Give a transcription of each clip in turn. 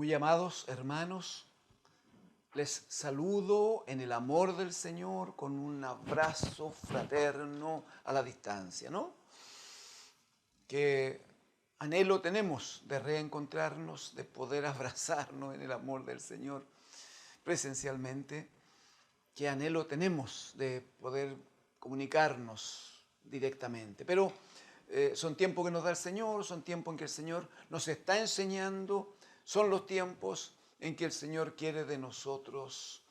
Muy amados hermanos, les saludo en el amor del Señor con un abrazo fraterno a la distancia, ¿no? Qué anhelo tenemos de reencontrarnos, de poder abrazarnos en el amor del Señor presencialmente. Qué anhelo tenemos de poder comunicarnos directamente. Pero son tiempos que nos da el Señor, son tiempos en que el Señor nos está enseñando, son los tiempos en que el Señor quiere de nosotros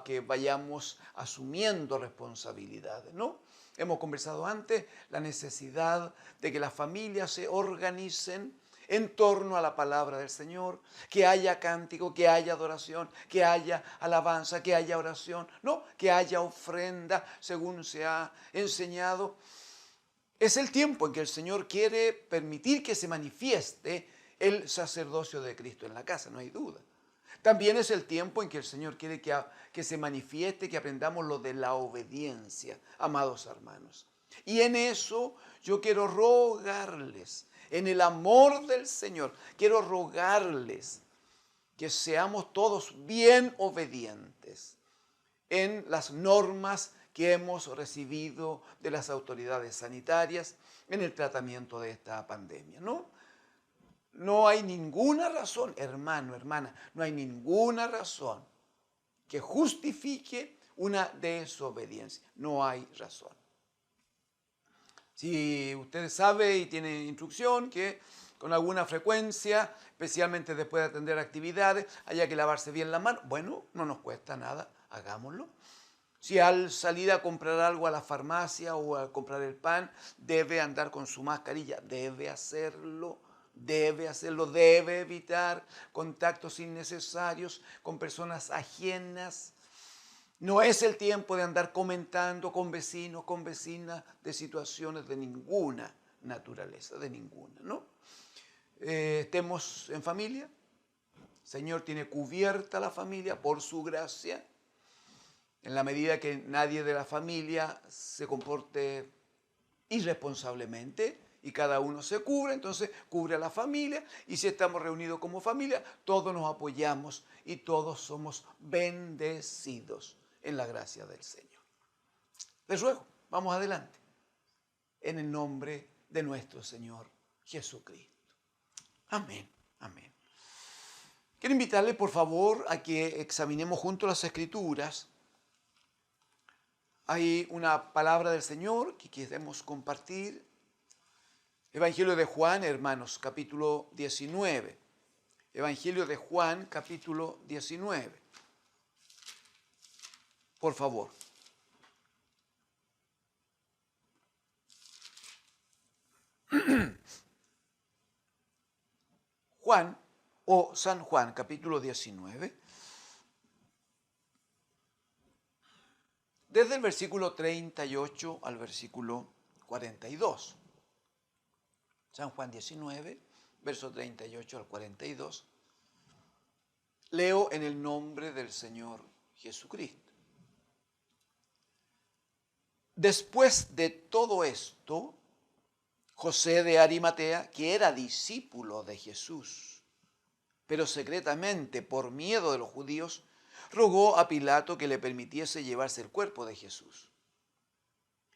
que vayamos asumiendo responsabilidades, ¿no? Hemos conversado antes la necesidad de que las familias se organicen en torno a la palabra del Señor, que haya cántico, que haya adoración, que haya alabanza, que haya oración, no, que haya ofrenda según se ha enseñado. Es el tiempo en que el Señor quiere permitir que se manifieste el sacerdocio de Cristo en la casa, no hay duda. También es el tiempo en que el Señor quiere que se manifieste, que aprendamos lo de la obediencia, amados hermanos. Y en eso yo quiero rogarles, en el amor del Señor, quiero rogarles que seamos todos bien obedientes en las normas que hemos recibido de las autoridades sanitarias en el tratamiento de esta pandemia, ¿no? No hay ninguna razón, hermano, hermana, no hay ninguna razón que justifique una desobediencia. No hay razón. Si usted sabe y tiene instrucción que con alguna frecuencia, especialmente después de atender actividades, haya que lavarse bien la mano, bueno, no nos cuesta nada, hagámoslo. Si al salir a comprar algo a la farmacia o a comprar el pan, debe andar con su mascarilla, debe hacerlo, debe evitar contactos innecesarios con personas ajenas. No es el tiempo de andar comentando con vecinos, con vecinas de situaciones de ninguna naturaleza, de ninguna, ¿no? Estemos en familia. El Señor tiene cubierta la familia por su gracia. En la medida que nadie de la familia se comporte irresponsablemente y cada uno se cubre, entonces cubre a la familia, y si estamos reunidos como familia, todos nos apoyamos y todos somos bendecidos en la gracia del Señor. Les ruego, vamos adelante, en el nombre de nuestro Señor Jesucristo. Amén, amén. Quiero invitarle, por favor, a que examinemos juntos las Escrituras. Hay una palabra del Señor que queremos compartir. Evangelio de Juan, hermanos, capítulo 19. Evangelio de Juan, capítulo 19. Por favor. Juan, o San Juan, capítulo 19. Desde el versículo 38 al versículo 42. San Juan 19, verso 38 al 42. Leo en el nombre del Señor Jesucristo. Después de todo esto, José de Arimatea, que era discípulo de Jesús, pero secretamente por miedo de los judíos, rogó a Pilato que le permitiese llevarse el cuerpo de Jesús.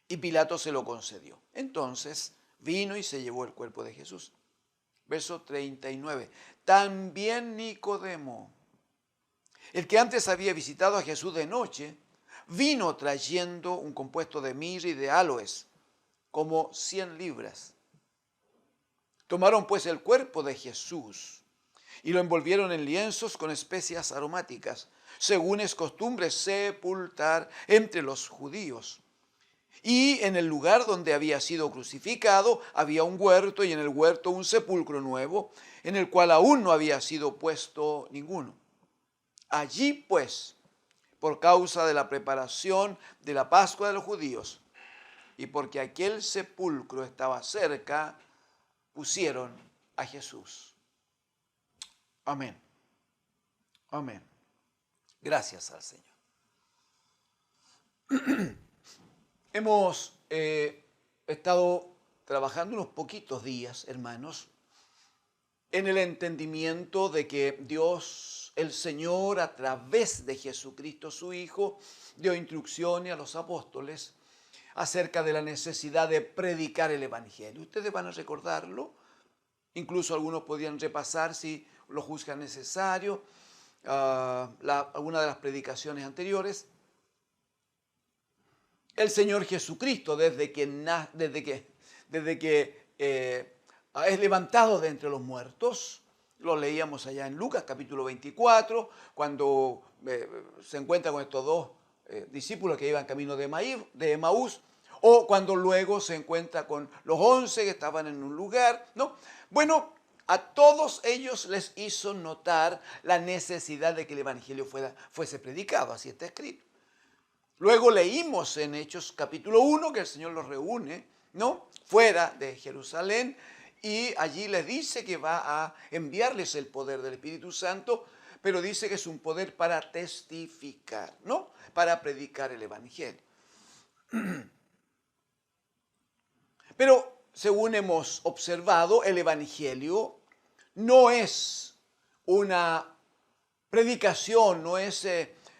Y Pilato se lo concedió. Entonces vino y se llevó el cuerpo de Jesús. Verso 39. También Nicodemo, el que antes había visitado a Jesús de noche, vino trayendo un compuesto de mirra y de áloes, como 100 libras. Tomaron pues el cuerpo de Jesús y lo envolvieron en lienzos con especias aromáticas, según es costumbre sepultar entre los judíos. Y en el lugar donde había sido crucificado había un huerto, y en el huerto un sepulcro nuevo, en el cual aún no había sido puesto ninguno. Allí pues, por causa de la preparación de la Pascua de los judíos, y porque aquel sepulcro estaba cerca, pusieron a Jesús. Amén. Amén. Gracias al Señor. Hemos estado trabajando unos poquitos días, hermanos, en el entendimiento de que Dios, el Señor, a través de Jesucristo su Hijo, dio instrucciones a los apóstoles acerca de la necesidad de predicar el Evangelio. Ustedes van a recordarlo, incluso algunos podían repasar si lo juzgan necesario, alguna de las predicaciones anteriores. El Señor Jesucristo, desde que es levantado de entre los muertos, lo leíamos allá en Lucas capítulo 24, cuando se encuentra con estos dos discípulos que iban camino de Emaús, o cuando luego se encuentra con los 11 que estaban en un lugar, ¿no? Bueno, a todos ellos les hizo notar la necesidad de que el Evangelio fuese predicado, así está escrito. Luego leímos en Hechos capítulo 1 que el Señor los reúne, ¿no?, fuera de Jerusalén, y allí les dice que va a enviarles el poder del Espíritu Santo, pero dice que es un poder para testificar, ¿no?, para predicar el Evangelio. Pero según hemos observado, el Evangelio no es una predicación, no es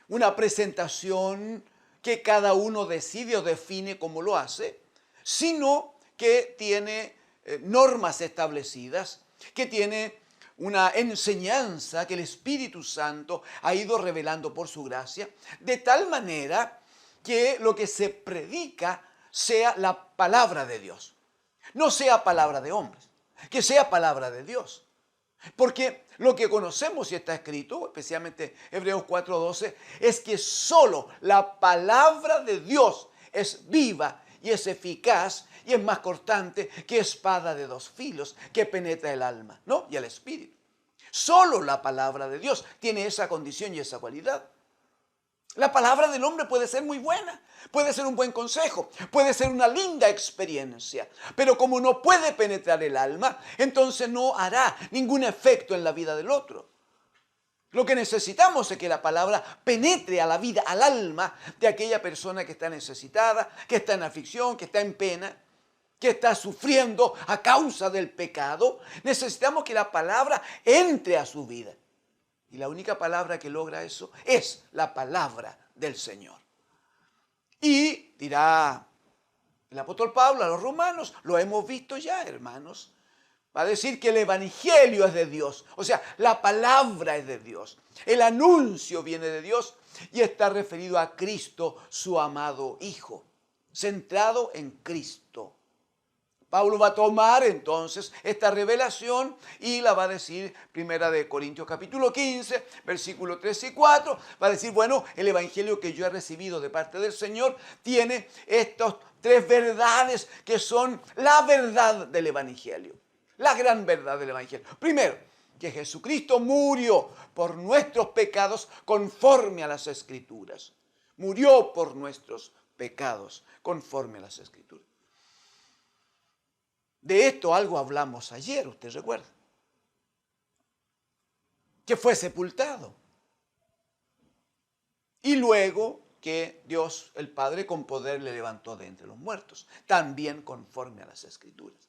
una presentación que cada uno decide o define cómo lo hace, sino que tiene normas establecidas, que tiene una enseñanza que el Espíritu Santo ha ido revelando por su gracia, de tal manera que lo que se predica sea la palabra de Dios, no sea palabra de hombres, que sea palabra de Dios. Porque lo que conocemos y está escrito, especialmente Hebreos 4:12, es que solo la palabra de Dios es viva y es eficaz y es más cortante que espada de dos filos que penetra el alma, ¿no?, y el espíritu. Solo la palabra de Dios tiene esa condición y esa cualidad. La palabra del hombre puede ser muy buena, puede ser un buen consejo, puede ser una linda experiencia, pero como no puede penetrar el alma, entonces no hará ningún efecto en la vida del otro. Lo que necesitamos es que la palabra penetre a la vida, al alma de aquella persona que está necesitada, que está en aflicción, que está en pena, que está sufriendo a causa del pecado. Necesitamos que la palabra entre a su vida. Y la única palabra que logra eso es la palabra del Señor. Y dirá el apóstol Pablo a los romanos, lo hemos visto ya, hermanos, va a decir que el Evangelio es de Dios, o sea, la palabra es de Dios, el anuncio viene de Dios y está referido a Cristo, su amado Hijo, centrado en Cristo. Pablo va a tomar entonces esta revelación y la va a decir, primera de Corintios capítulo 15, versículos 3 y 4, va a decir, bueno, el evangelio que yo he recibido de parte del Señor tiene estas tres verdades que son la verdad del evangelio, la gran verdad del evangelio. Primero, que Jesucristo murió por nuestros pecados conforme a las Escrituras. Murió por nuestros pecados conforme a las Escrituras. De esto algo hablamos ayer, usted recuerda, que fue sepultado. Y luego que Dios, el Padre, con poder le levantó de entre los muertos, también conforme a las Escrituras.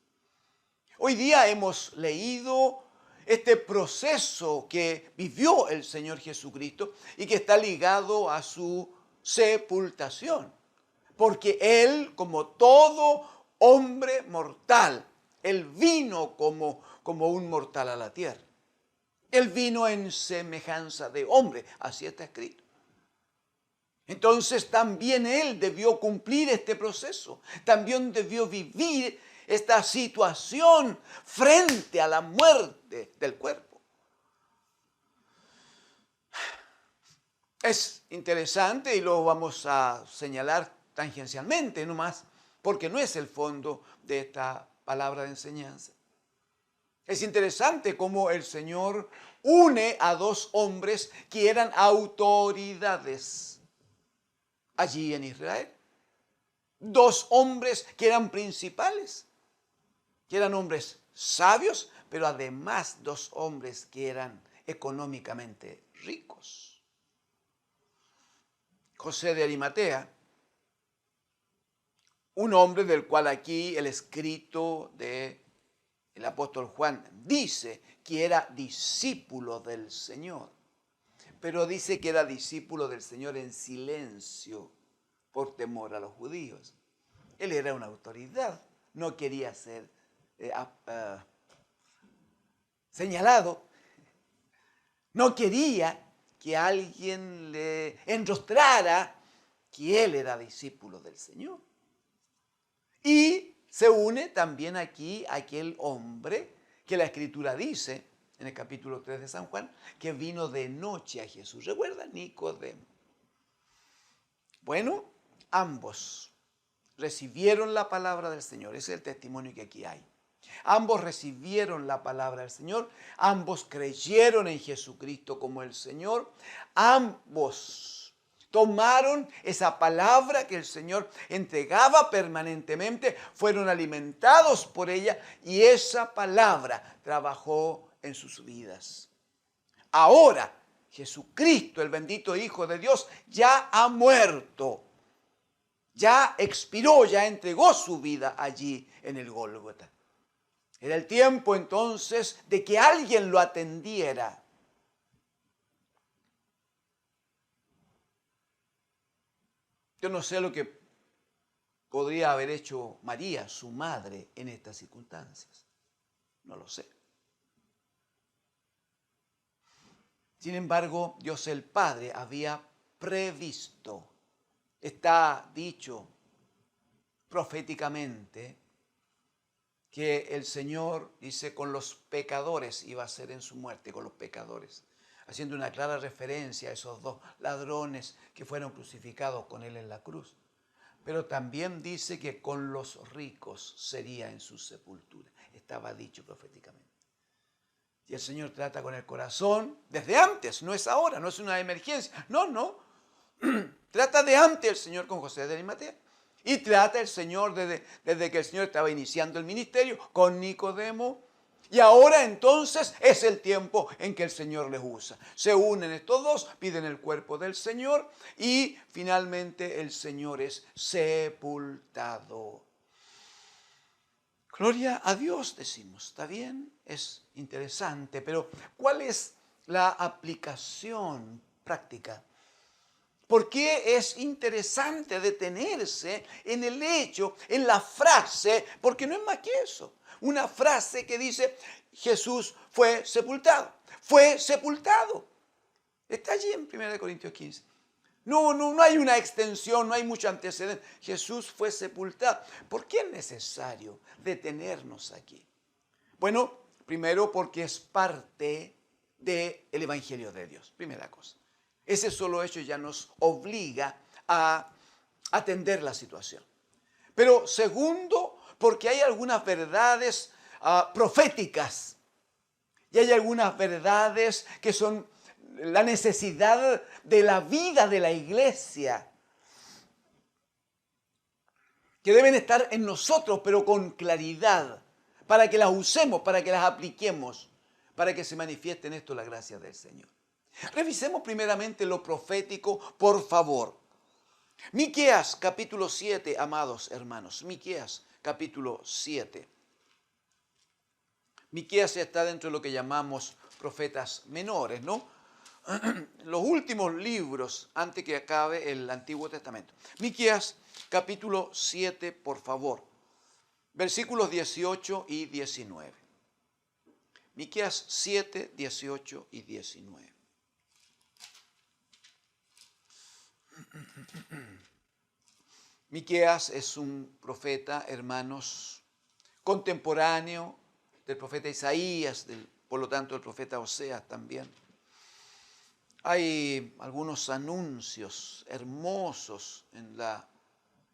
Hoy día hemos leído este proceso que vivió el Señor Jesucristo y que está ligado a su sepultación, porque Él, como todo hombre mortal, Él vino como un mortal a la tierra. Él vino en semejanza de hombre, así está escrito. Entonces también Él debió cumplir este proceso, también debió vivir esta situación frente a la muerte del cuerpo. Es interesante y lo vamos a señalar tangencialmente nomás, porque no es el fondo de esta palabra de enseñanza. Es interesante cómo el Señor une a dos hombres que eran autoridades allí en Israel. Dos hombres que eran principales, que eran hombres sabios, pero además dos hombres que eran económicamente ricos. José de Arimatea, un hombre del cual aquí el escrito de el apóstol Juan dice que era discípulo del Señor, pero dice que era discípulo del Señor en silencio por temor a los judíos. Él era una autoridad, no quería ser señalado, no quería que alguien le enrostrara que él era discípulo del Señor. Y se une también aquí aquel hombre que la Escritura dice, en el capítulo 3 de San Juan, que vino de noche a Jesús. ¿Recuerda? Nicodemo. Bueno, ambos recibieron la palabra del Señor. Ese es el testimonio que aquí hay. Ambos recibieron la palabra del Señor. Ambos creyeron en Jesucristo como el Señor. Ambos tomaron esa palabra que el Señor entregaba permanentemente, fueron alimentados por ella y esa palabra trabajó en sus vidas. Ahora, Jesucristo, el bendito Hijo de Dios, ya ha muerto, ya expiró, ya entregó su vida allí en el Gólgota. Era el tiempo entonces de que alguien lo atendiera. Yo no sé lo que podría haber hecho María, su madre, en estas circunstancias. No lo sé. Sin embargo, Dios el Padre había previsto, está dicho proféticamente, que el Señor, dice, con los pecadores iba a ser en su muerte, con los pecadores, haciendo una clara referencia a esos dos ladrones que fueron crucificados con él en la cruz. Pero también dice que con los ricos sería en su sepultura. Estaba dicho proféticamente. Y el Señor trata con el corazón desde antes, no es ahora, no es una emergencia. No. Trata de antes el Señor con José de Arimatea. Y trata el Señor desde que el Señor estaba iniciando el ministerio con Nicodemo. Y ahora entonces es el tiempo en que el Señor les usa. Se unen estos dos, piden el cuerpo del Señor y finalmente el Señor es sepultado. Gloria a Dios, decimos, ¿está bien? Es interesante, pero ¿cuál es la aplicación práctica? ¿Por qué es interesante detenerse en el hecho, en la frase? Porque no es más que eso. Una frase que dice, Jesús fue sepultado. Fue sepultado. Está allí en 1 Corintios 15. No hay una extensión, no hay mucho antecedente. Jesús fue sepultado. ¿Por qué es necesario detenernos aquí? Bueno, primero porque es parte del Evangelio de Dios. Primera cosa. Ese solo hecho ya nos obliga a atender la situación. Pero segundo, porque hay algunas verdades proféticas y hay algunas verdades que son la necesidad de la vida de la iglesia, que deben estar en nosotros, pero con claridad, para que las usemos, para que las apliquemos, para que se manifieste en esto la gracia del Señor. Revisemos primeramente lo profético, por favor. Miqueas capítulo 7, amados hermanos. Miqueas capítulo 7. Miqueas está dentro de lo que llamamos profetas menores, ¿no? Los últimos libros antes que acabe el Antiguo Testamento. Miqueas capítulo 7, por favor. Versículos 18 y 19. Miqueas 7, 18 y 19. Miqueas es un profeta, hermanos, contemporáneo del profeta Isaías, por lo tanto del profeta Oseas también. Hay algunos anuncios hermosos en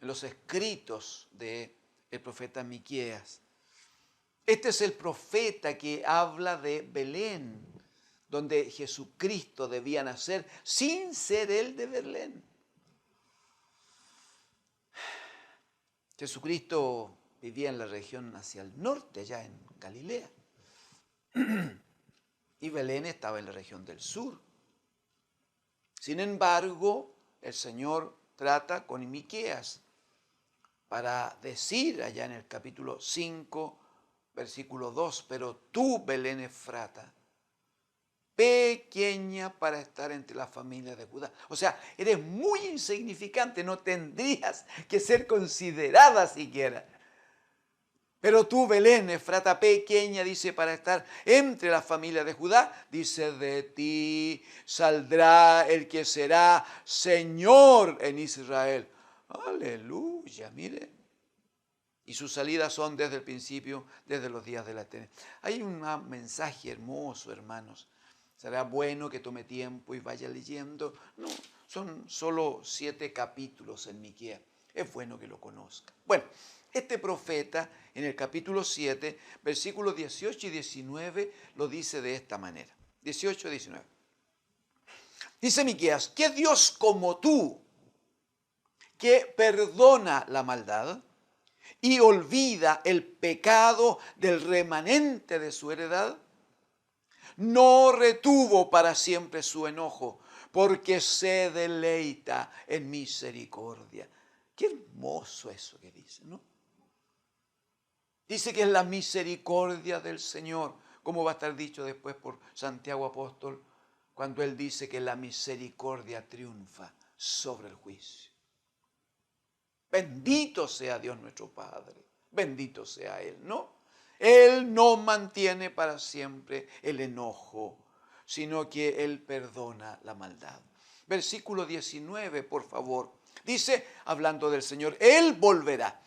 los escritos del profeta Miqueas. Este es el profeta que habla de Belén, donde Jesucristo debía nacer sin ser él de Belén. Jesucristo vivía en la región hacia el norte, allá en Galilea. Y Belén estaba en la región del sur. Sin embargo, el Señor trata con Miqueas para decir allá en el capítulo 5, versículo 2, pero tú, Belén Efrata, pequeña para estar entre las familias de Judá. O sea, eres muy insignificante, no tendrías que ser considerada siquiera. Pero tú, Belén Efrata, pequeña, dice, para estar entre las familias de Judá, dice, de ti saldrá el que será Señor en Israel. Aleluya, mire. Y sus salidas son desde el principio, desde los días de la eternidad. Hay un mensaje hermoso, hermanos. Será bueno que tome tiempo y vaya leyendo. No, son solo 7 capítulos en Miqueas. Es bueno que lo conozca. Bueno, este profeta en el capítulo 7, versículos 18 y 19, lo dice de esta manera. 18 y 19. Dice Miqueas, ¿qué Dios como tú, que perdona la maldad y olvida el pecado del remanente de su heredad? No retuvo para siempre su enojo, porque se deleita en misericordia. Qué hermoso eso que dice, ¿no? Dice que es la misericordia del Señor, como va a estar dicho después por Santiago Apóstol, cuando él dice que la misericordia triunfa sobre el juicio. Bendito sea Dios nuestro Padre, bendito sea Él, ¿no? Él no mantiene para siempre el enojo, sino que Él perdona la maldad. Versículo 19, por favor. Dice, hablando del Señor, Él volverá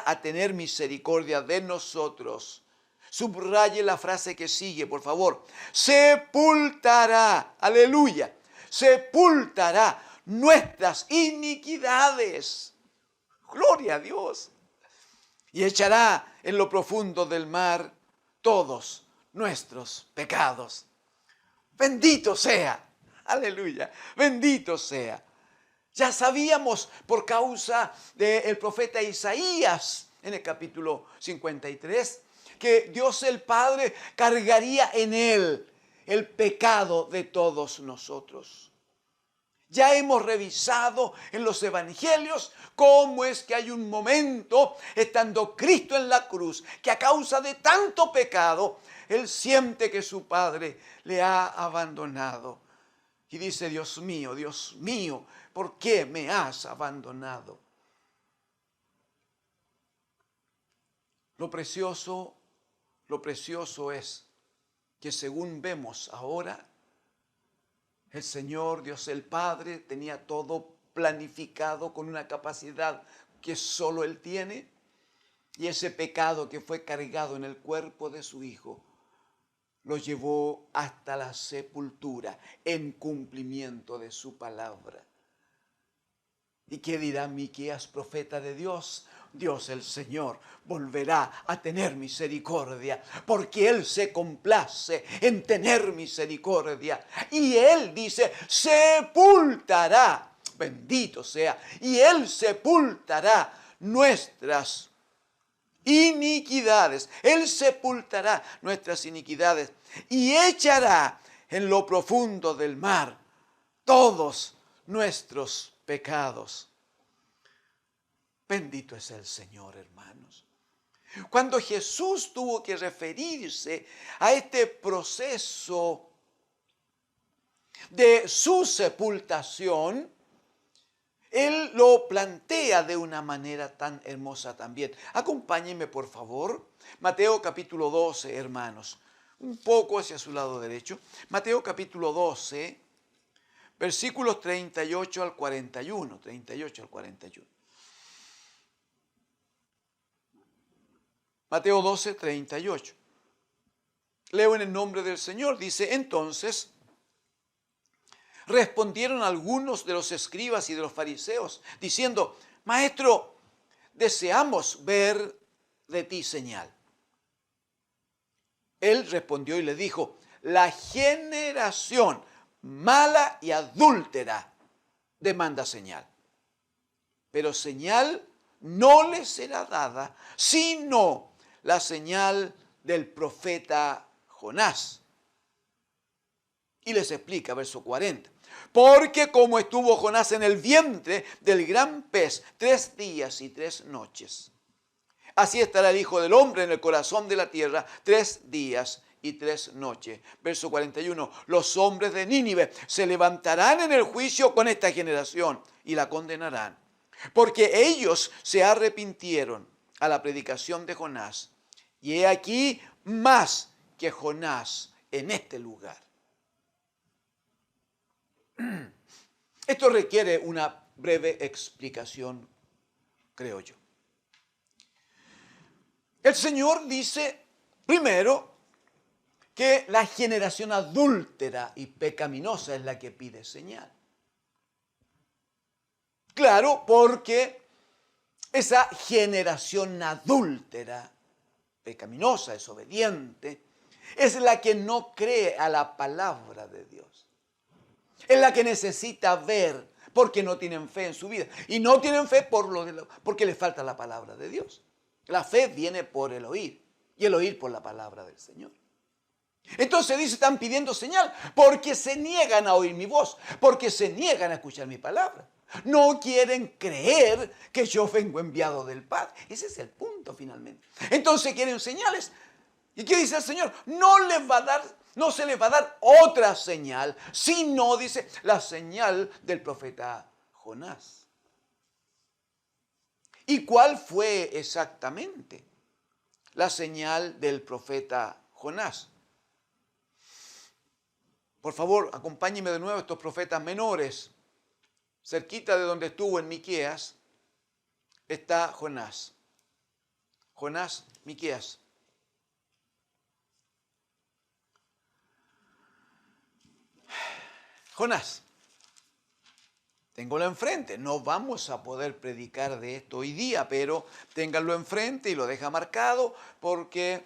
a tener misericordia de nosotros. Subraye la frase que sigue, por favor. Sepultará, aleluya, sepultará nuestras iniquidades. Gloria a Dios. Y echará en lo profundo del mar todos nuestros pecados. Bendito sea. Aleluya. Bendito sea. Ya sabíamos por causa del profeta Isaías en el capítulo 53 que Dios el Padre cargaría en él el pecado de todos nosotros. Ya hemos revisado en los evangelios cómo es que hay un momento, estando Cristo en la cruz, que a causa de tanto pecado, Él siente que su Padre le ha abandonado. Y dice, Dios mío, ¿por qué me has abandonado? Lo precioso es que según vemos ahora, el Señor, Dios el Padre, tenía todo planificado con una capacidad que solo Él tiene. Y ese pecado que fue cargado en el cuerpo de su Hijo, lo llevó hasta la sepultura en cumplimiento de su palabra. ¿Y qué dirá Miqueas, profeta de Dios? Dios el Señor volverá a tener misericordia, porque Él se complace en tener misericordia. Y Él dice, sepultará, bendito sea, y Él sepultará nuestras iniquidades. Él sepultará nuestras iniquidades y echará en lo profundo del mar todos nuestros pecados. Bendito es el Señor, hermanos. Cuando Jesús tuvo que referirse a este proceso de su sepultación, Él lo plantea de una manera tan hermosa también. Acompáñenme, por favor. Mateo capítulo 12, hermanos. Un poco hacia su lado derecho. Mateo capítulo 12, versículos 38 al 41. 38 al 41. Mateo 12, 38. Leo en el nombre del Señor. Dice, entonces respondieron algunos de los escribas y de los fariseos, diciendo, Maestro, deseamos ver de ti señal. Él respondió y le dijo, la generación mala y adúltera demanda señal, pero señal no le será dada, sino la señal del profeta Jonás. Y les explica, verso 40. Porque como estuvo Jonás en el vientre del gran pez 3 días y 3 noches, Así estará el Hijo del Hombre en el corazón de la tierra 3 días y 3 noches. Verso 41. Los hombres de Nínive se levantarán en el juicio con esta generación y la condenarán, porque ellos se arrepintieron a la predicación de Jonás. Y he aquí más que Jonás en este lugar. Esto requiere una breve explicación, creo yo. El Señor dice, primero, que la generación adúltera y pecaminosa es la que pide señal. Claro, porque esa generación adúltera, pecaminosa, desobediente, es la que no cree a la palabra de Dios. Es la que necesita ver porque no tienen fe en su vida. Y no tienen fe porque les falta la palabra de Dios. La fe viene por el oír y el oír por la palabra del Señor. Entonces dice, están pidiendo señal porque se niegan a oír mi voz, porque se niegan a escuchar mi palabra. No quieren creer que yo vengo enviado del Padre. Ese es el punto finalmente. Entonces quieren señales. ¿Y qué dice el Señor? No se les va a dar otra señal, sino, dice, la señal del profeta Jonás. ¿Y cuál fue exactamente la señal del profeta Jonás? Por favor, acompáñenme de nuevo a estos profetas menores. Cerquita de donde estuvo en Miqueas está Jonás. Jonás, Miqueas. Jonás. Ténganlo enfrente. No vamos a poder predicar de esto hoy día, pero ténganlo enfrente y lo deja marcado porque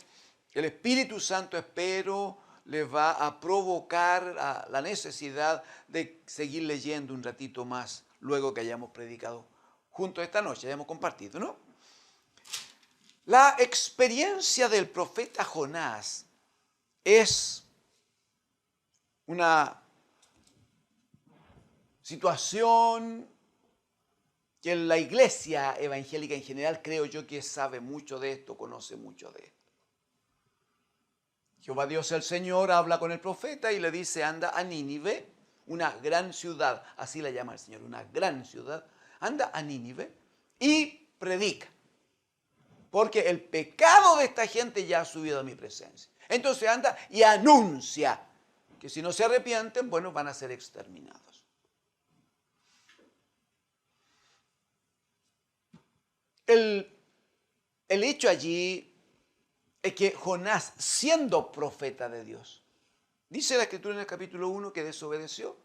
el Espíritu Santo, espero, les va a provocar la necesidad de seguir leyendo un ratito más luego que hayamos predicado juntos esta noche, hayamos compartido, ¿no? La experiencia del profeta Jonás es una situación que la iglesia evangélica en general, creo yo, que sabe mucho de esto, conoce mucho de esto. Jehová Dios el Señor habla con el profeta y le dice, anda a Nínive, una gran ciudad, así la llama el Señor, una gran ciudad, anda a Nínive y predica, porque el pecado de esta gente ya ha subido a mi presencia. Entonces anda y anuncia que si no se arrepienten, bueno, van a ser exterminados. El hecho allí es que Jonás, siendo profeta de Dios, dice la Escritura en el capítulo 1 que desobedeció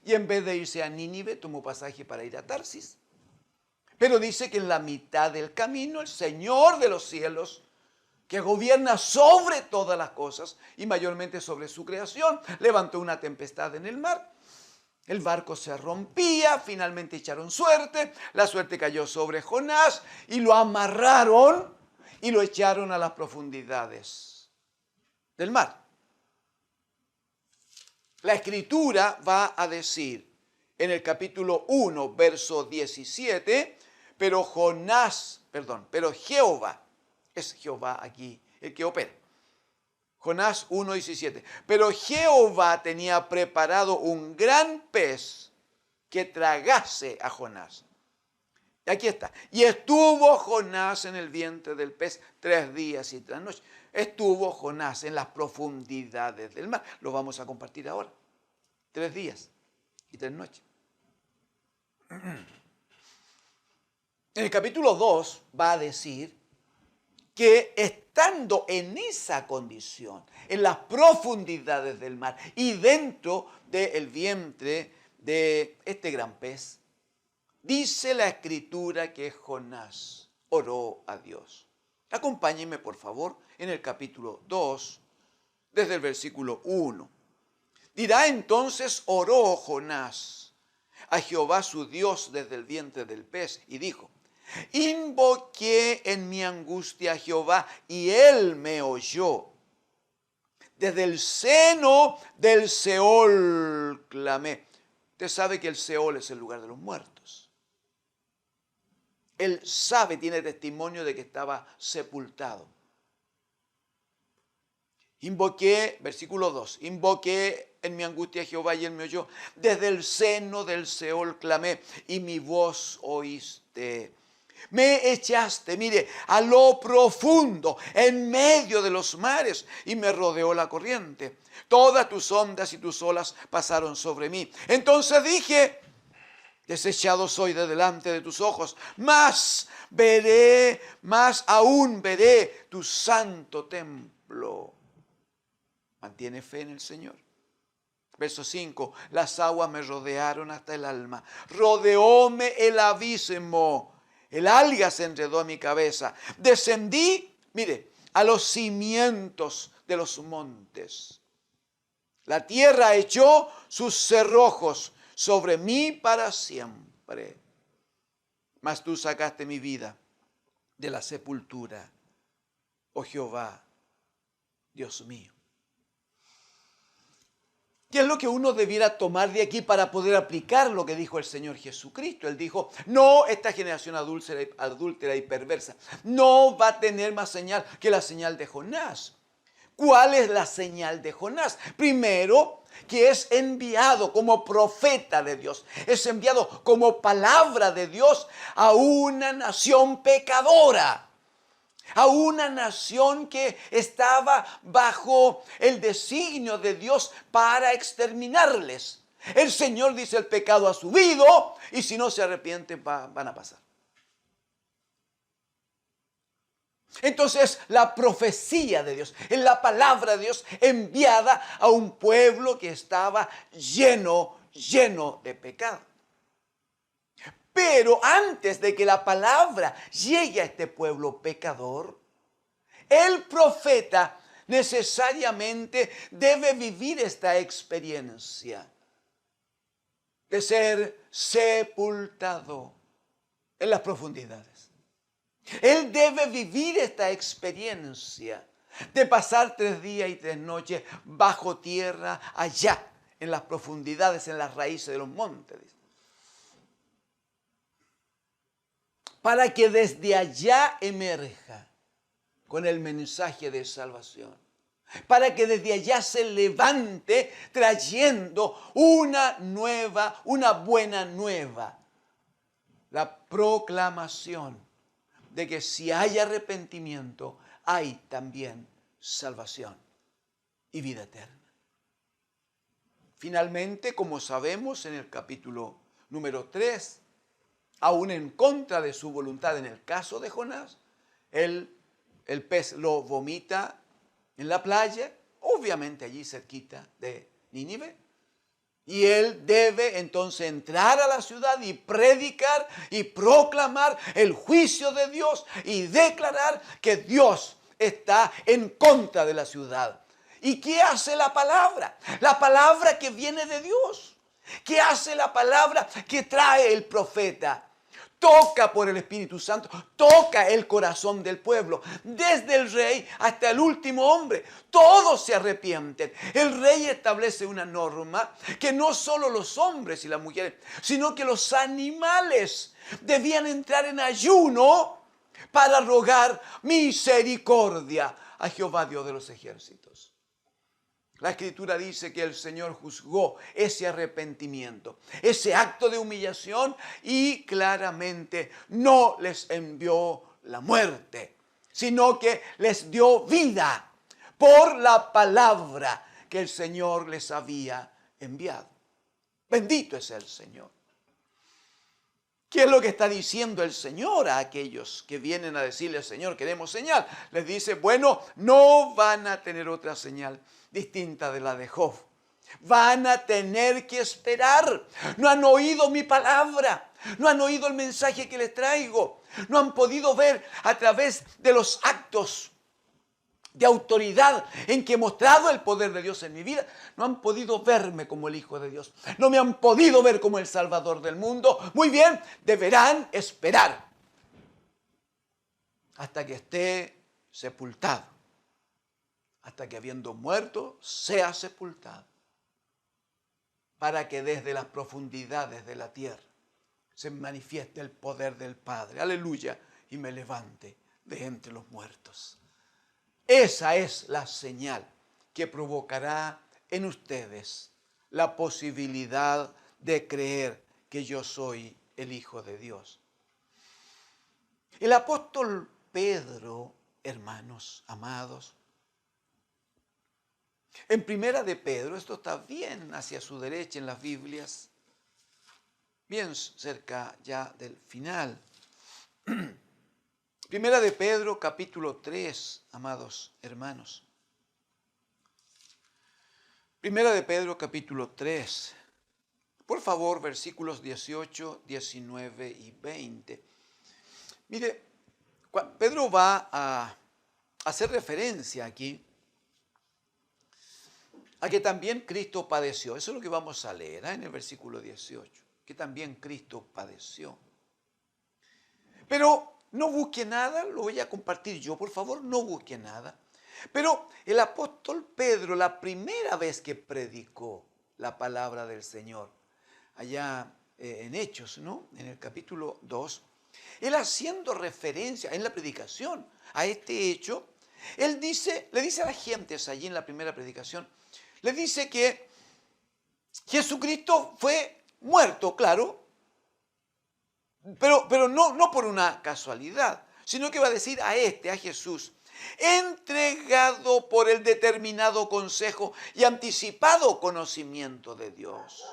y en vez de irse a Nínive tomó pasaje para ir a Tarsis. Pero dice que en la mitad del camino el Señor de los cielos, que gobierna sobre todas las cosas y mayormente sobre su creación, levantó una tempestad en el mar. El barco se rompía, finalmente echaron suerte, la suerte cayó sobre Jonás y lo amarraron y lo echaron a las profundidades del mar. La Escritura va a decir en el capítulo 1, verso 17, pero Jehová, es Jehová aquí el que opera. Jonás 1:17. Pero Jehová tenía preparado un gran pez que tragase a Jonás. Y aquí está. Y estuvo Jonás en el vientre del pez 3 días y 3 noches. Estuvo Jonás en las profundidades del mar. Lo vamos a compartir ahora. 3 días y 3 noches. En el capítulo 2 va a decir que estando en esa condición, en las profundidades del mar y dentro del vientre de este gran pez, dice la Escritura que Jonás oró a Dios. Acompáñenme, por favor, en el capítulo 2, desde el versículo 1. Dirá entonces, oró Jonás a Jehová su Dios desde el vientre del pez y dijo, invoqué en mi angustia a Jehová y él me oyó. Desde el seno del Seol clamé. Usted sabe que el Seol es el lugar de los muertos. Él sabe, tiene testimonio de que estaba sepultado. Invoqué, versículo 2, invoqué en mi angustia a Jehová y él me oyó. Desde el seno del Seol clamé y mi voz oíste. Me echaste, mire, a lo profundo, en medio de los mares, y me rodeó la corriente. Todas tus ondas y tus olas pasaron sobre mí. Entonces dije, desechado soy de delante de tus ojos, más aún veré tu santo templo. Mantiene fe en el Señor. Verso 5, las aguas me rodearon hasta el alma, rodeóme el abismo, el alga se enredó a mi cabeza. Descendí, mire, a los cimientos de los montes. La tierra echó sus cerrojos sobre mí para siempre. Mas tú sacaste mi vida de la sepultura, oh Jehová, Dios mío. ¿Qué es lo que uno debiera tomar de aquí para poder aplicar lo que dijo el Señor Jesucristo? Él dijo, no, esta generación adúltera y perversa no va a tener más señal que la señal de Jonás. ¿Cuál es la señal de Jonás? Primero, que es enviado como profeta de Dios, es enviado como palabra de Dios a una nación pecadora. A una nación que estaba bajo el designio de Dios para exterminarles. El Señor dice, el pecado ha subido y si no se arrepienten van a pasar. Entonces la profecía de Dios, es la palabra de Dios enviada a un pueblo que estaba lleno de pecado. Pero antes de que la palabra llegue a este pueblo pecador, el profeta necesariamente debe vivir esta experiencia de ser sepultado en las profundidades. Él debe vivir esta experiencia de pasar 3 días y 3 noches bajo tierra, allá, en las profundidades, en las raíces de los montes. Para que desde allá emerja con el mensaje de salvación. Para que desde allá se levante trayendo una buena nueva. La proclamación de que si hay arrepentimiento, hay también salvación y vida eterna. Finalmente, como sabemos en el capítulo número 3, aún en contra de su voluntad en el caso de Jonás, el pez lo vomita en la playa, obviamente allí cerquita de Nínive, y él debe entonces entrar a la ciudad y predicar y proclamar el juicio de Dios y declarar que Dios está en contra de la ciudad. ¿Y qué hace la palabra? La palabra que viene de Dios. ¿Qué hace la palabra que trae el profeta? Toca por el Espíritu Santo, toca el corazón del pueblo, desde el rey hasta el último hombre. Todos se arrepienten. El rey establece una norma que no solo los hombres y las mujeres, sino que los animales debían entrar en ayuno para rogar misericordia a Jehová, Dios de los ejércitos. La Escritura dice que el Señor juzgó ese arrepentimiento, ese acto de humillación y claramente no les envió la muerte, sino que les dio vida por la palabra que el Señor les había enviado. Bendito es el Señor. ¿Qué es lo que está diciendo el Señor a aquellos que vienen a decirle, Señor, queremos señal? Les dice, bueno, no van a tener otra señal distinta de la de Job. Van a tener que esperar. No han oído mi palabra. No han oído el mensaje que les traigo. No han podido ver a través de los actos de autoridad en que he mostrado el poder de Dios en mi vida. No han podido verme como el Hijo de Dios. No me han podido ver como el Salvador del mundo. Muy bien, deberán esperar hasta que esté sepultado. Hasta que habiendo muerto sea sepultado. Para que desde las profundidades de la tierra se manifieste el poder del Padre. Aleluya. Y me levante de entre los muertos. Esa es la señal que provocará en ustedes la posibilidad de creer que yo soy el Hijo de Dios. El apóstol Pedro, hermanos amados, en Primera de Pedro, esto está bien hacia su derecha en las Biblias, bien cerca ya del final. Primera de Pedro, capítulo 3, amados hermanos. Primera de Pedro, capítulo 3. Por favor, versículos 18, 19 y 20. Mire, Pedro va a hacer referencia aquí a que también Cristo padeció. Eso es lo que vamos a leer en el versículo 18, que también Cristo padeció. Pero no busque nada, lo voy a compartir yo, por favor, no busque nada. Pero el apóstol Pedro, la primera vez que predicó la palabra del Señor, allá en Hechos, ¿no? En el capítulo 2, él haciendo referencia en la predicación a este hecho, él le dice a las gentes allí en la primera predicación, le dice que Jesucristo fue muerto, claro, pero no por una casualidad, sino que va a decir a Jesús, entregado por el determinado consejo y anticipado conocimiento de Dios.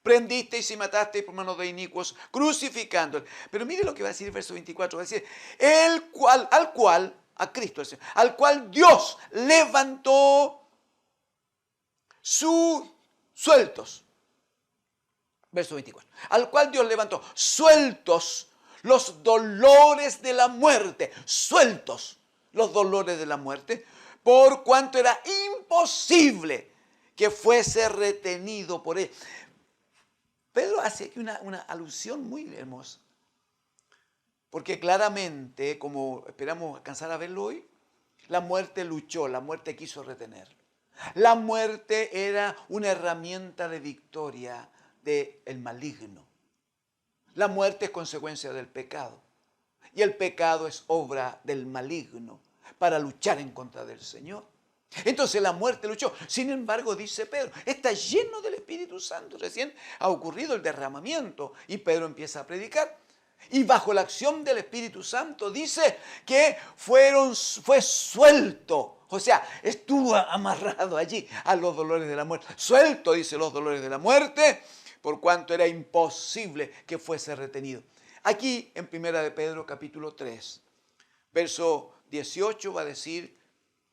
Prendisteis y matasteis por mano de inicuos, crucificándole. Pero mire lo que va a decir el verso 24, va a decir, a Cristo, al cual Dios levantó sueltos. Verso 24. Al cual Dios levantó sueltos los dolores de la muerte. Sueltos los dolores de la muerte. Por cuanto era imposible que fuese retenido por él. Pedro hace aquí una alusión muy hermosa. Porque claramente, como esperamos alcanzar a verlo hoy, la muerte luchó, la muerte quiso retener. La muerte era una herramienta de victoria del maligno. La muerte es consecuencia del pecado. Y el pecado es obra del maligno para luchar en contra del Señor. Entonces la muerte luchó. Sin embargo, dice Pedro, está lleno del Espíritu Santo. Recién ha ocurrido el derramamiento y Pedro empieza a predicar. Y bajo la acción del Espíritu Santo dice que fue suelto. O sea, estuvo amarrado allí a los dolores de la muerte. Suelto, dice, los dolores de la muerte, por cuanto era imposible que fuese retenido. Aquí en Primera de Pedro capítulo 3, verso 18 va a decir,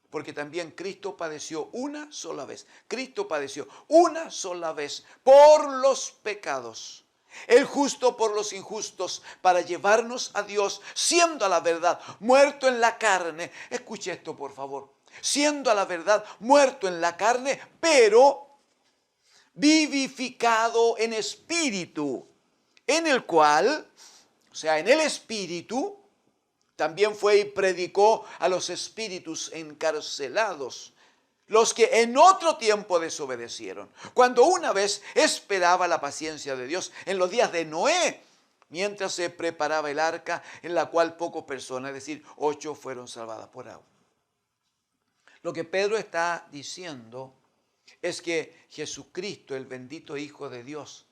porque también Cristo padeció una sola vez. Cristo padeció una sola vez por los pecados. El justo por los injustos, para llevarnos a Dios, siendo a la verdad muerto en la carne. Escuche esto, por favor. Siendo a la verdad muerto en la carne, pero vivificado en espíritu, en el cual, o sea, en el espíritu, también fue y predicó a los espíritus encarcelados, los que en otro tiempo desobedecieron, cuando una vez esperaba la paciencia de Dios en los días de Noé, mientras se preparaba el arca, en la cual pocas personas, es decir, 8 fueron salvadas por agua. Lo que Pedro está diciendo es que Jesucristo, el bendito Hijo de Dios,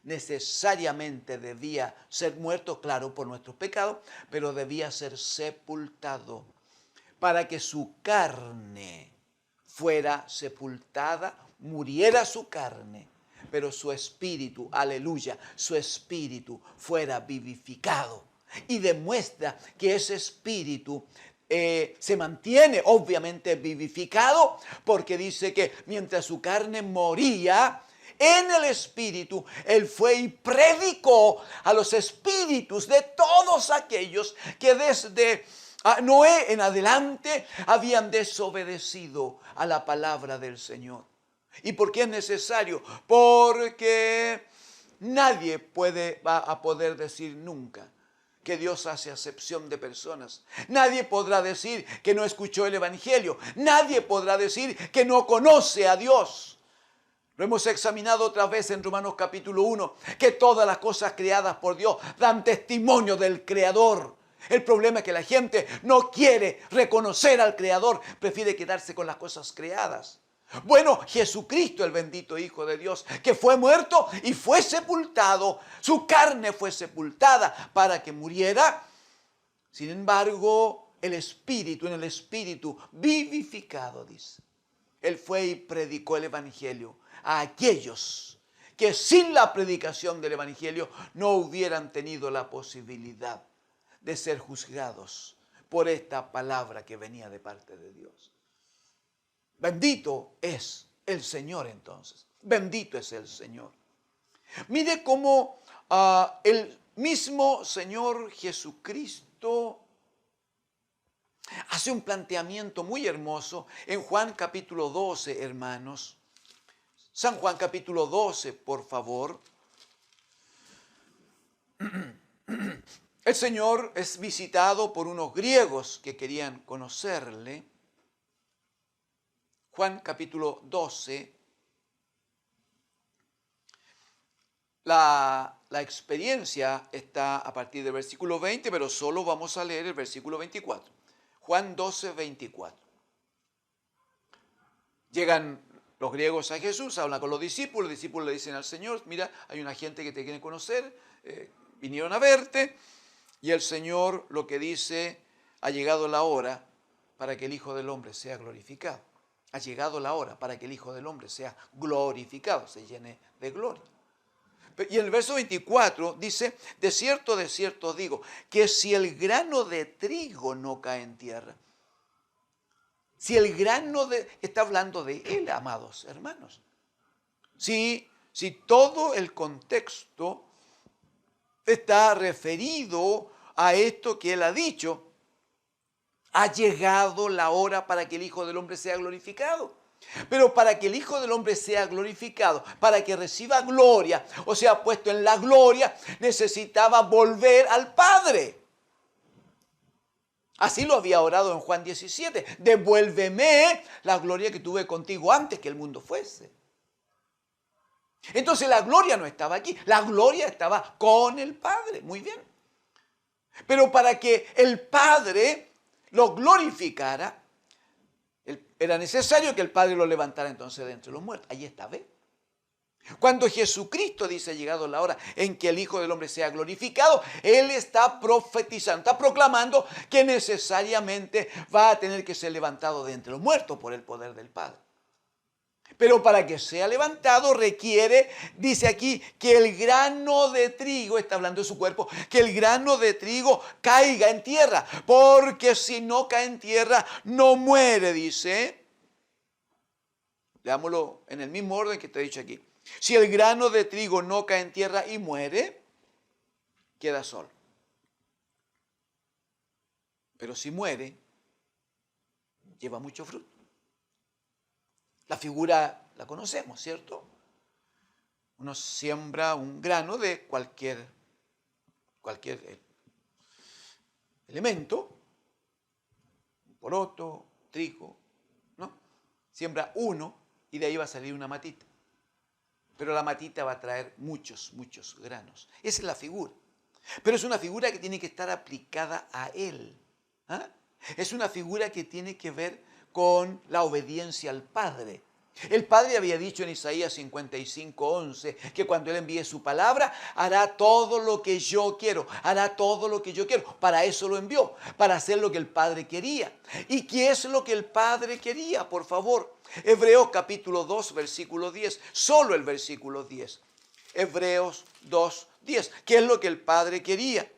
necesariamente debía ser muerto, claro, por nuestros pecados, pero debía ser sepultado para que su carne fuera sepultada, muriera su carne, pero su espíritu, aleluya, su espíritu fuera vivificado. Y demuestra que ese espíritu se mantiene obviamente vivificado, porque dice que mientras su carne moría, en el espíritu, él fue y predicó a los espíritus de todos aquellos que desde Noé en adelante habían desobedecido a la palabra del Señor. ¿Y por qué es necesario? Porque nadie va a poder decir nunca que Dios hace acepción de personas. Nadie podrá decir que no escuchó el Evangelio. Nadie podrá decir que no conoce a Dios. Lo hemos examinado otra vez en Romanos capítulo 1, que todas las cosas creadas por Dios dan testimonio del Creador. El problema es que la gente no quiere reconocer al Creador, prefiere quedarse con las cosas creadas. Bueno, Jesucristo, el bendito Hijo de Dios, que fue muerto y fue sepultado, su carne fue sepultada para que muriera. Sin embargo, en el Espíritu vivificado, dice. Él fue y predicó el Evangelio a aquellos que sin la predicación del Evangelio no hubieran tenido la posibilidad de ser juzgados por esta palabra que venía de parte de Dios. Bendito es el Señor entonces. Bendito es el Señor. Mire cómo el mismo Señor Jesucristo hace un planteamiento muy hermoso en Juan capítulo 12, hermanos. San Juan capítulo 12, por favor. El Señor es visitado por unos griegos que querían conocerle. Juan capítulo 12. La experiencia está a partir del versículo 20, pero solo vamos a leer el versículo 24. Juan 12, 24. Llegan los griegos a Jesús, hablan con los discípulos le dicen al Señor, mira, hay una gente que te quiere conocer, vinieron a verte, y el Señor lo que dice, ha llegado la hora para que el Hijo del Hombre sea glorificado. Ha llegado la hora para que el Hijo del Hombre sea glorificado, se llene de gloria. Y en el verso 24 dice, de cierto os digo, que si el grano de trigo no cae en tierra, si el grano está hablando de él, amados hermanos. Si todo el contexto está referido a esto que él ha dicho, ha llegado la hora para que el Hijo del Hombre sea glorificado. Pero para que el Hijo del Hombre sea glorificado, para que reciba gloria, o sea, puesto en la gloria, necesitaba volver al Padre. Así lo había orado en Juan 17. Devuélveme la gloria que tuve contigo antes que el mundo fuese. Entonces la gloria no estaba aquí, la gloria estaba con el Padre. Muy bien. Pero para que el Padre lo glorificara, era necesario que el Padre lo levantara entonces de entre los muertos. Ahí está, ¿ve? Cuando Jesucristo dice, ha llegado la hora en que el Hijo del Hombre sea glorificado, Él está profetizando, está proclamando que necesariamente va a tener que ser levantado de entre los muertos por el poder del Padre. Pero para que sea levantado requiere, dice aquí, que el grano de trigo, está hablando de su cuerpo, que el grano de trigo caiga en tierra, porque si no cae en tierra no muere, dice. Leámoslo en el mismo orden que te he dicho aquí. Si el grano de trigo no cae en tierra y muere, queda solo. Pero si muere, lleva mucho fruto. La figura la conocemos, ¿cierto? Uno siembra un grano de cualquier elemento, poroto, trigo, ¿no? Siembra uno y de ahí va a salir una matita. Pero la matita va a traer muchos granos. Esa es la figura. Pero es una figura que tiene que estar aplicada a él. ¿Ah? Es una figura que tiene que ver con la obediencia al Padre. El Padre había dicho en Isaías 55:11 que cuando Él envíe su palabra hará todo lo que yo quiero, hará todo lo que yo quiero. Para eso lo envió, para hacer lo que el Padre quería. ¿Y qué es lo que el Padre quería? Por favor, Hebreos capítulo 2, versículo 10, solo el versículo 10. Hebreos 2, 10. ¿Qué es lo que el Padre quería?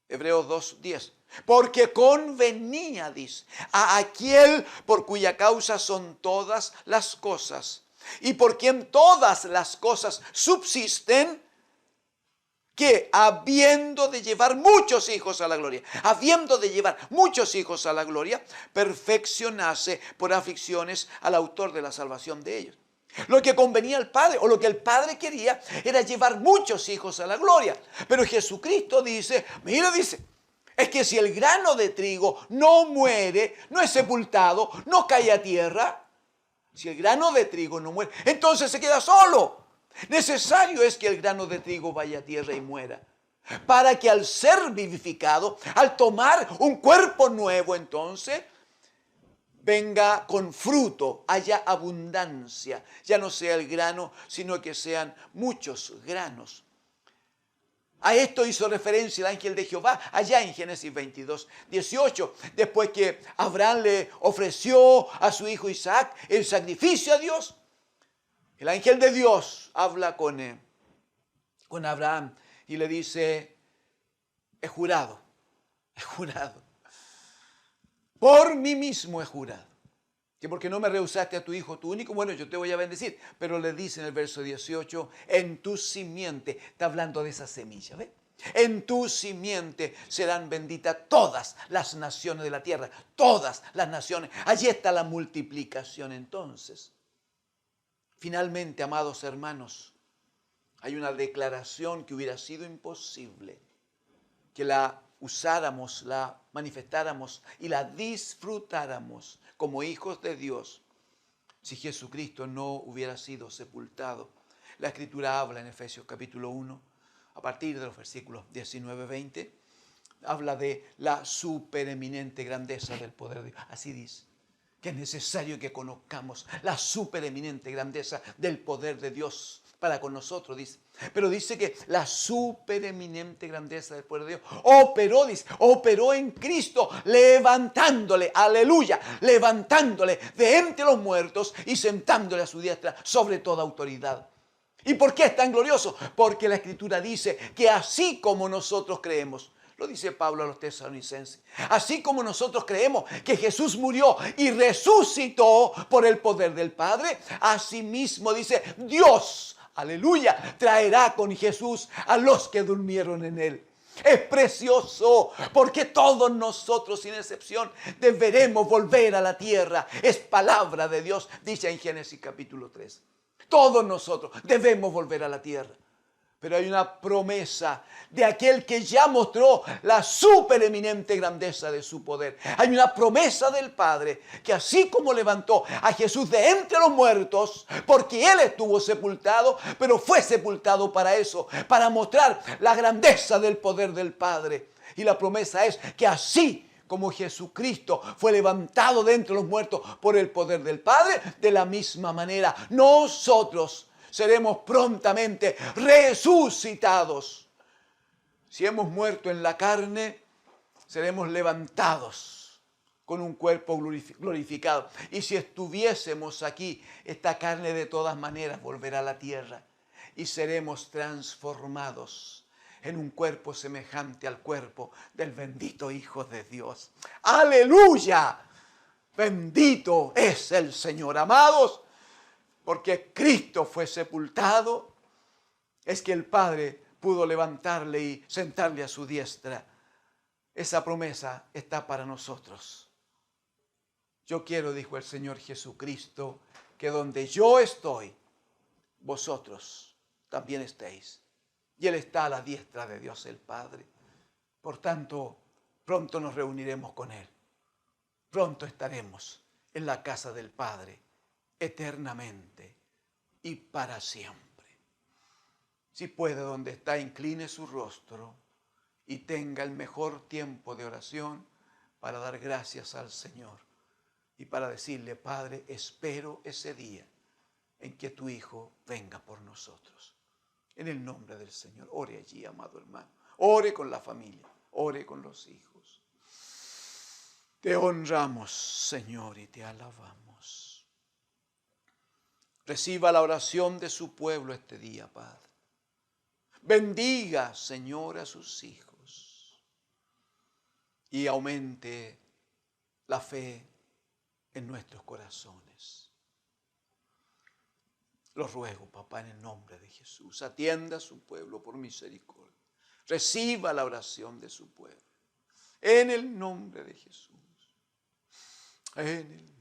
Hebreos 2, 10. Porque convenía, dice, a aquel por cuya causa son todas las cosas y por quien todas las cosas subsisten, que habiendo de llevar muchos hijos a la gloria, perfeccionase por aflicciones al autor de la salvación de ellos. Lo que convenía al Padre, o lo que el Padre quería, era llevar muchos hijos a la gloria. Pero Jesucristo dice, mira, dice, es que si el grano de trigo no muere, no es sepultado, no cae a tierra, Si el grano de trigo no muere, entonces se queda solo. Necesario es que el grano de trigo vaya a tierra y muera, para que al ser vivificado, al tomar un cuerpo nuevo, entonces venga con fruto, haya abundancia. Ya no sea el grano, sino que sean muchos granos. A esto hizo referencia el ángel de Jehová allá en Génesis 22, 18. Después que Abraham le ofreció a su hijo Isaac el sacrificio a Dios, el ángel de Dios habla con Abraham y le dice: he jurado, por mí mismo he jurado, que porque no me rehusaste a tu hijo, tu único, bueno, yo te voy a bendecir. Pero le dice en el verso 18, en tu simiente, está hablando de esa semilla, ¿ve? En tu simiente serán benditas todas las naciones de la tierra, todas las naciones. Allí está la multiplicación entonces. Finalmente, amados hermanos, hay una declaración que hubiera sido imposible que la usáramos, la manifestáramos y la disfrutáramos como hijos de Dios si Jesucristo no hubiera sido sepultado. La Escritura habla en Efesios capítulo 1, a partir de los versículos 19-20, habla de la supereminente grandeza del poder de Dios. Así dice, que es necesario que conozcamos la supereminente grandeza del poder de Dios para con nosotros, dice. Pero dice que la supereminente grandeza del poder de Dios operó en Cristo, levantándole, aleluya, levantándole de entre los muertos y sentándole a su diestra sobre toda autoridad. ¿Y por qué es tan glorioso? Porque la Escritura dice que así como nosotros creemos, lo dice Pablo a los tesalonicenses, así como nosotros creemos que Jesús murió y resucitó por el poder del Padre, asimismo dice Dios, aleluya, traerá con Jesús a los que durmieron en él. Es precioso porque todos nosotros sin excepción deberemos volver a la tierra. Es palabra de Dios, dice en Génesis capítulo 3. Todos nosotros debemos volver a la tierra. Pero hay una promesa de aquel que ya mostró la supereminente grandeza de su poder. Hay una promesa del Padre que así como levantó a Jesús de entre los muertos, porque Él estuvo sepultado, pero fue sepultado para eso, para mostrar la grandeza del poder del Padre. Y la promesa es que así como Jesucristo fue levantado de entre los muertos por el poder del Padre, de la misma manera nosotros seremos prontamente resucitados. Si hemos muerto en la carne, seremos levantados con un cuerpo glorificado. Y si estuviésemos aquí, esta carne de todas maneras volverá a la tierra y seremos transformados en un cuerpo semejante al cuerpo del bendito Hijo de Dios. ¡Aleluya! Bendito es el Señor, amados. Porque Cristo fue sepultado, es que el Padre pudo levantarle y sentarle a su diestra. Esa promesa está para nosotros. Yo quiero, dijo el Señor Jesucristo, que donde yo estoy, vosotros también estéis. Y Él está a la diestra de Dios el Padre. Por tanto, pronto nos reuniremos con Él. Pronto estaremos en la casa del Padre, eternamente y para siempre. Si puede, donde está, incline su rostro y tenga el mejor tiempo de oración para dar gracias al Señor y para decirle: Padre, espero ese día en que tu Hijo venga por nosotros. En el nombre del Señor, ore allí, amado hermano. Ore con la familia, ore con los hijos. Te honramos, Señor, y te alabamos. Reciba la oración de su pueblo este día, Padre. Bendiga, Señor, a sus hijos y aumente la fe en nuestros corazones. Lo ruego, papá, en el nombre de Jesús. Atienda a su pueblo por misericordia. Reciba la oración de su pueblo. En el nombre de Jesús. En el